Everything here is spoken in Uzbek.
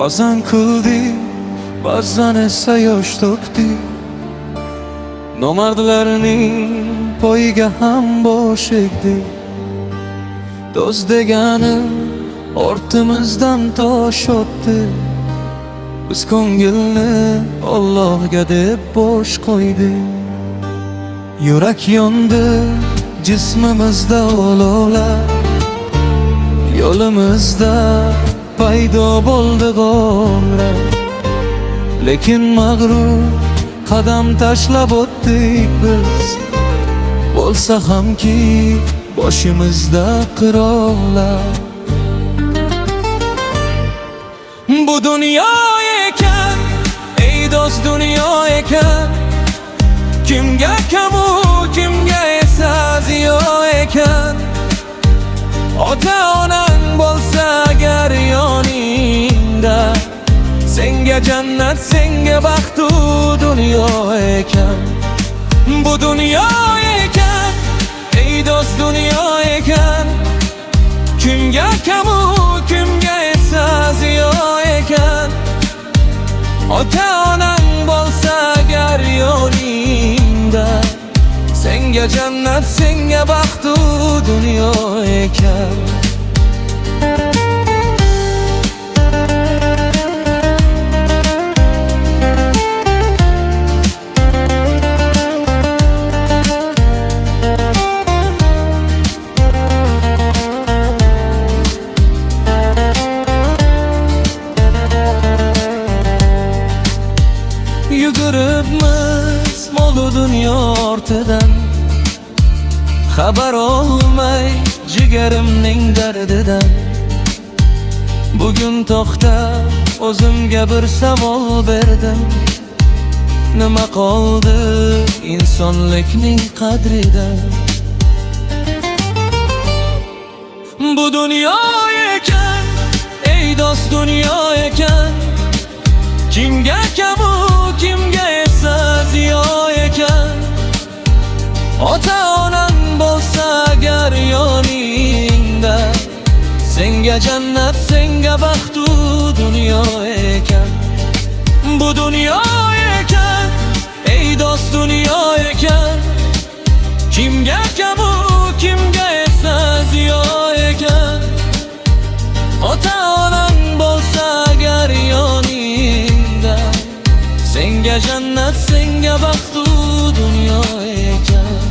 Ba'zan kuldi, ba'zan esa yosh to'kdi. Nomardlarning poyiga ham bosh egdi. Do'st deganim ortimizdan tosh otdi. Biz ko'ngilni Allohga deb bosh qo'ydik. Yurak yondi, jismimizda olovlar. Yo'limizda paydo bo'ldi g'amlar. Lekin mag'rur qadam tashlab o'tdik biz. Bo'lsa hamki boshimizda qiroqlar. Bu dunyo ekan, ey do'st dunyo ekan. Kimga kamu, kimga esa ziyo ekan. Ota onang bo'lsa agar yoningda, senga jannat, senga baxtu dunyo ekan. Bu dunyo ekan, ey do'st dunyo ekan. Kimga kamu, kimga esa ziyo ekan. Ota onang bo'lsa agar yoningda, senga jannat, senga baxtu dunyo ekan. Yuguribmiz molu dunyo ortidan, xabar olmay jigarimning dardidan. Bugun to'xtab o'zimga bir savol berdim. Nima qoldi insonlikning qadridan? Bu dunyo ekan, ey do'st dunyo ekan. Kimga kamu, kimga esa ziyo ekan. Ota onang bo'lsa agar yoningda, senga jannat, senga baxtu dunyo ekan. Bu dunyo ekan, ey do'st dunyo ekan. Kimga kamu, kimga esa ziyo ekan. Ota onang bo'lsa agar yoningda, senga jannat, senga baxtu dunyo ekan.